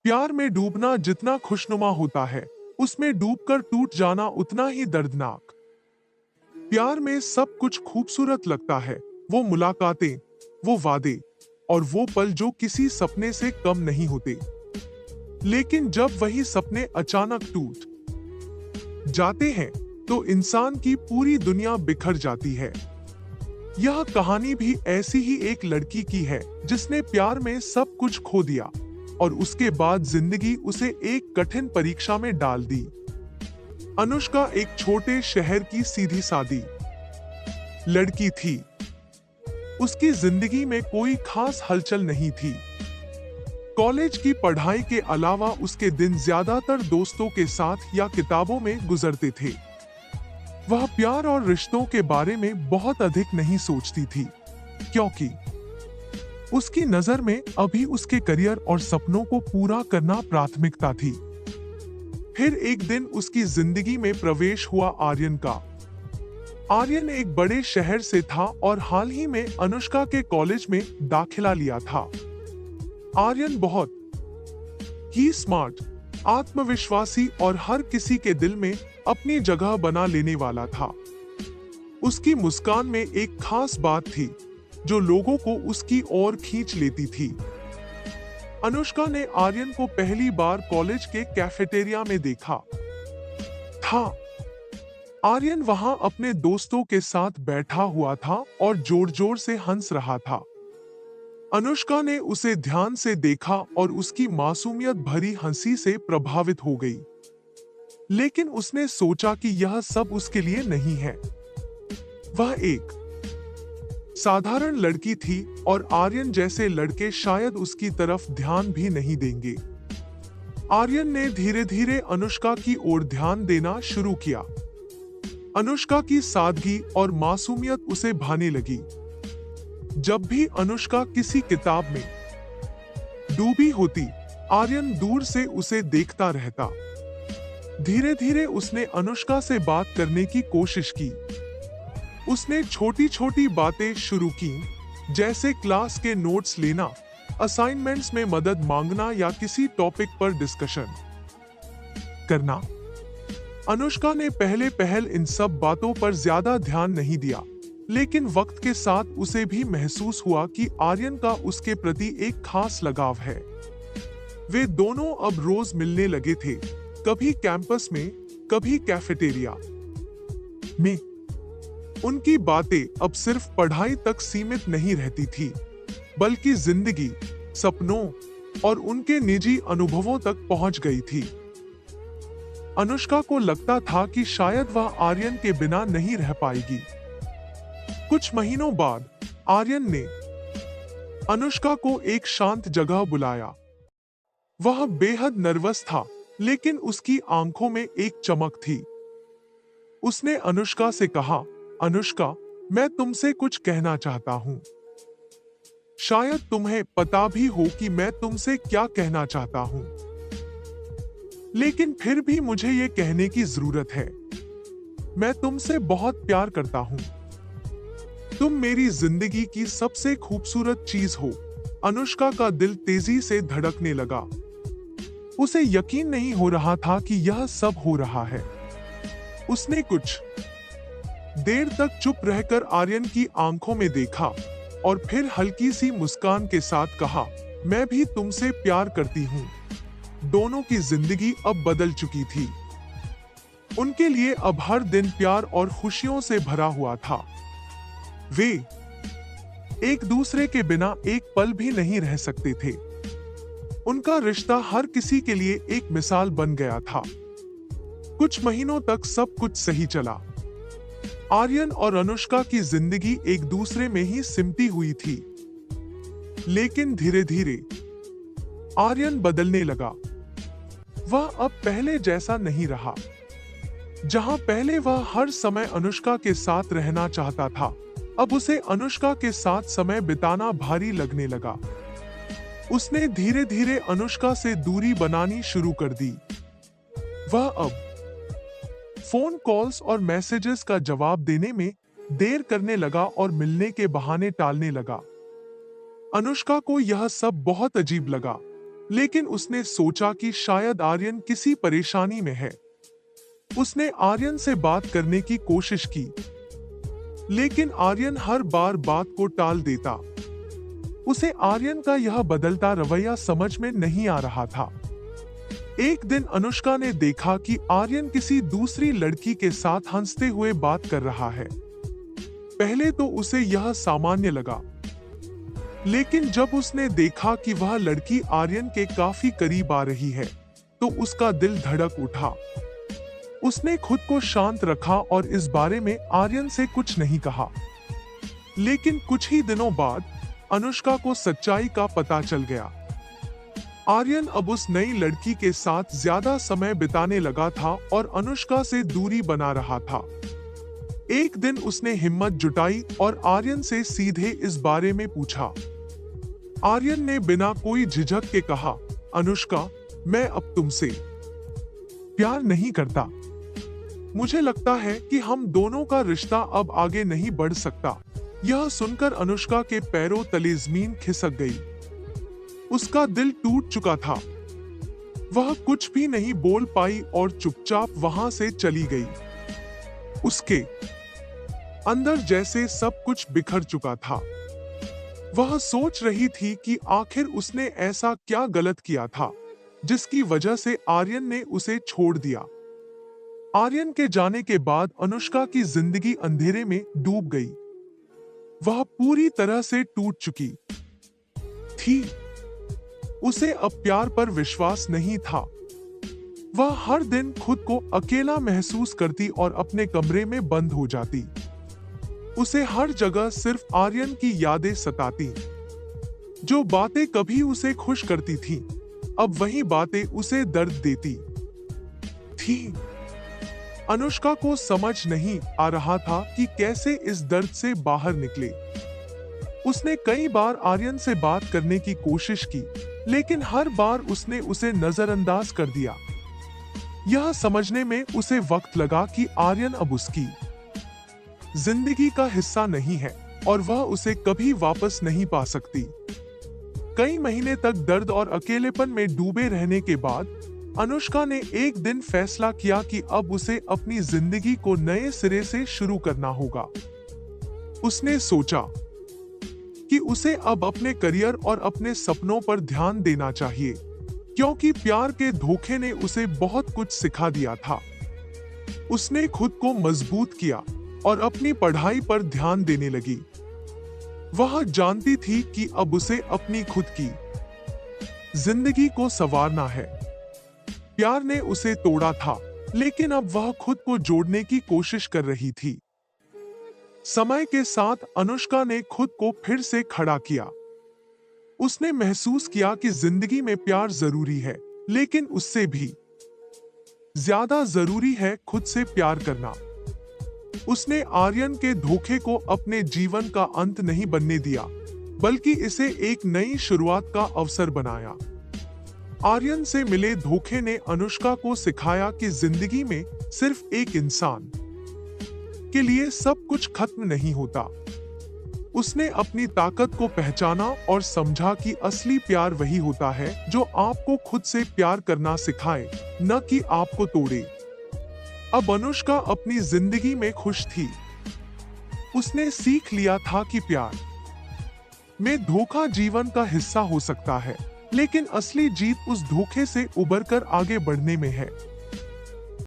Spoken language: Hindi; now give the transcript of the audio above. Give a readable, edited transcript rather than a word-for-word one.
प्यार में डूबना जितना खुशनुमा होता है, उसमें डूबकर टूट जाना उतना ही दर्दनाक। प्यार में सब कुछ खूबसूरत लगता है, वो मुलाकातें, वो वादे और वो पल जो किसी सपने से कम नहीं होते। लेकिन जब वही सपने अचानक टूट जाते हैं, तो इंसान की पूरी दुनिया बिखर जाती है। यह कहानी भी ऐसी ही एक लड़की की है, जिसने प्यार में सब कुछ खो दिया और उसके बाद जिंदगी उसे एक कठिन परीक्षा में डाल दी। अनुष्का एक छोटे शहर की सीधी सादी लड़की थी। उसकी जिंदगी में कोई खास हलचल नहीं थी। कॉलेज की पढ़ाई के अलावा उसके दिन ज्यादातर दोस्तों के साथ या किताबों में गुजरते थे। वह प्यार और रिश्तों के बारे में बहुत अधिक नहीं सोचती थी, क्योंकि उसकी नजर में अभी उसके करियर और सपनों को पूरा करना प्राथमिकता थी। फिर एक दिन उसकी जिंदगी में प्रवेश हुआ आर्यन का। आर्यन एक बड़े शहर से था और हाल ही में अनुष्का के कॉलेज में दाखिला लिया था। आर्यन बहुत ही स्मार्ट, आत्मविश्वासी और हर किसी के दिल में अपनी जगह बना लेने वाला था। उसकी मुस्कान में एक खास बात थी जो लोगों को उसकी ओर खींच लेती थी। अनुष्का ने आर्यन को पहली बार कॉलेज के कैफेटेरिया में देखा था। आर्यन वहां अपने दोस्तों के साथ बैठा हुआ था और जोर जोर से हंस रहा था। अनुष्का ने उसे ध्यान से देखा और उसकी मासूमियत भरी हंसी से प्रभावित हो गई। लेकिन उसने सोचा कि यह सब उसके लिए नहीं है। वह एक साधारण लड़की थी और आर्यन जैसे लड़के शायद उसकी तरफ ध्यान भी नहीं देंगे। आर्यन ने धीरे धीरे अनुष्का की ओर ध्यान देना शुरू किया। अनुष्का की सादगी और मासूमियत उसे भाने लगी। जब भी अनुष्का किसी किताब में डूबी होती, आर्यन दूर से उसे देखता रहता। धीरे धीरे उसने अनुष्का से बात करने की कोशिश की। उसने छोटी छोटी बातें शुरू की, जैसे क्लास के नोट्स लेना, असाइनमेंट्स में मदद मांगना या किसी टॉपिक पर डिस्कशन करना। अनुष्का ने पहले इन सब बातों पर ज्यादा ध्यान नहीं दिया, लेकिन वक्त के साथ उसे भी महसूस हुआ कि आर्यन का उसके प्रति एक खास लगाव है। वे दोनों अब रोज मिलने लगे थे, कभी कैंपस में, कभी कैफेटेरिया में। उनकी बातें अब सिर्फ पढ़ाई तक सीमित नहीं रहती थी, बल्कि जिंदगी, सपनों और उनके निजी अनुभवों तक पहुंच गई थी। अनुष्का को लगता था कि शायद वह आर्यन के बिना नहीं रह पाएगी। कुछ महीनों बाद आर्यन ने अनुष्का को एक शांत जगह बुलाया। वह बेहद नर्वस था, लेकिन उसकी आंखों में एक चमक थी। उसने अनुष्का से कहा, अनुष्का, मैं तुमसे कुछ कहना चाहता हूं। शायद तुम्हें पता भी हो कि मैं तुमसे क्या कहना चाहता हूं, लेकिन फिर भी मुझे ये कहने की जरूरत है। मैं तुमसे बहुत प्यार करता हूं। तुम मेरी जिंदगी की सबसे खूबसूरत चीज हो। अनुष्का का दिल तेजी से धड़कने लगा। उसे यकीन नहीं हो रहा था कि यह सब हो रहा है। उसने कुछ देर तक चुप रहकर आर्यन की आंखों में देखा और फिर हल्की सी मुस्कान के साथ कहा, मैं भी तुमसे प्यार करती हूँ। दोनों की जिंदगी अब बदल चुकी थी। उनके लिए अब हर दिन प्यार और खुशियों से भरा हुआ था। वे एक दूसरे के बिना एक पल भी नहीं रह सकते थे। उनका रिश्ता हर किसी के लिए एक मिसाल बन गया था। कुछ महीनों तक सब कुछ सही चला। आर्यन और अनुष्का की जिंदगी एक दूसरे में ही सिमटी हुई थी। लेकिन धीरे धीरे आर्यन बदलने लगा। वह अब पहले जैसा नहीं रहा। जहां पहले वह हर समय अनुष्का के साथ रहना चाहता था, अब उसे अनुष्का के साथ समय बिताना भारी लगने लगा। उसने धीरे धीरे अनुष्का से दूरी बनानी शुरू कर दी। वह अब फोन कॉल्स और मैसेजेस का जवाब देने में देर करने लगा और मिलने के बहाने टालने लगा। अनुष्का को यह सब बहुत अजीब लगा। लेकिन उसने सोचा कि शायद आर्यन किसी परेशानी में है। उसने आर्यन से बात करने की कोशिश की, लेकिन आर्यन हर बार बात को टाल देता। उसे आर्यन का यह बदलता रवैया समझ में नहीं आ रहा था। एक दिन अनुष्का ने देखा कि आर्यन किसी दूसरी लड़की के साथ हंसते हुए बात कर रहा है। पहले तो उसे यह सामान्य लगा, लेकिन जब उसने देखा कि वह लड़की आर्यन के काफी करीब आ रही है, तो उसका दिल धड़क उठा। उसने खुद को शांत रखा और इस बारे में आर्यन से कुछ नहीं कहा। लेकिन कुछ ही दिनों बाद अनुष्का को सच्चाई का पता चल गया। आर्यन अब उस नई लड़की के साथ ज्यादा समय बिताने लगा था और अनुष्का से दूरी बना रहा था। एक दिन उसने हिम्मत जुटाई और आर्यन से सीधे इस बारे में पूछा। आर्यन ने बिना कोई झिझक के कहा, अनुष्का, मैं अब तुमसे प्यार नहीं करता। मुझे लगता है कि हम दोनों का रिश्ता अब आगे नहीं बढ़ सकता। यह सुनकर अनुष्का के पैरों तले जमीन खिसक गई। उसका दिल टूट चुका था। वह कुछ भी नहीं बोल पाई और चुपचाप वहां से चली गई। उसके अंदर जैसे सब कुछ बिखर चुका था। वह सोच रही थी कि आखिर उसने ऐसा क्या गलत किया था जिसकी वजह से आर्यन ने उसे छोड़ दिया। आर्यन के जाने के बाद अनुष्का की जिंदगी अंधेरे में डूब गई। वह पूरी तरह से टूट चुकी थी। उसे अब प्यार पर विश्वास नहीं था। वह हर दिन खुद को अकेला महसूस करती और अपने कमरे में बंद हो जाती। उसे हर जगह सिर्फ आर्यन की यादें सताती। जो बातें कभी उसे खुश करती थीं, अब वही बातें उसे दर्द देती थी। अनुष्का को समझ नहीं आ रहा था कि कैसे इस दर्द से बाहर निकले। उसने कई बार आर्यन से बात करने की कोशिश की, लेकिन हर बार उसने उसे नजरअंदाज कर दिया। यह समझने में उसे वक्त लगा कि आर्यन अब उसकी जिंदगी का हिस्सा नहीं है और वह उसे कभी वापस नहीं पा सकती। कई महीने तक दर्द और अकेलेपन में डूबे रहने के बाद अनुष्का ने एक दिन फैसला किया कि अब उसे अपनी जिंदगी को नए सिरे से शुरू करना होगा। उसने सोचा कि उसे अब अपने करियर और अपने सपनों पर ध्यान देना चाहिए, क्योंकि प्यार के धोखे ने उसे बहुत कुछ सिखा दिया था। उसने खुद को मजबूत किया और अपनी पढ़ाई पर ध्यान देने लगी। वह जानती थी कि अब उसे अपनी खुद की जिंदगी को संवारना है। प्यार ने उसे तोड़ा था, लेकिन अब वह खुद को जोड़ने की कोशिश कर रही थी। समय के साथ अनुष्का ने खुद को फिर से खड़ा किया। उसने महसूस किया कि जिंदगी में प्यार जरूरी है, लेकिन उससे भी ज्यादा जरूरी है खुद से प्यार करना। उसने आर्यन के धोखे को अपने जीवन का अंत नहीं बनने दिया, बल्कि इसे एक नई शुरुआत का अवसर बनाया। आर्यन से मिले धोखे ने अनुष्का को सिखाया कि जिंदगी में सिर्फ एक इंसान के लिए सब कुछ खत्म नहीं होता। उसने अपनी ताकत को पहचाना और समझा कि असली प्यार वही होता है जो आपको खुद से प्यार करना सिखाए, न कि आपको तोड़े। अब अनुष्का अपनी जिंदगी में खुश थी। उसने सीख लिया था कि प्यार में धोखा जीवन का हिस्सा हो सकता है, लेकिन असली जीत उस धोखे से उबरकर आगे बढ़ने में है।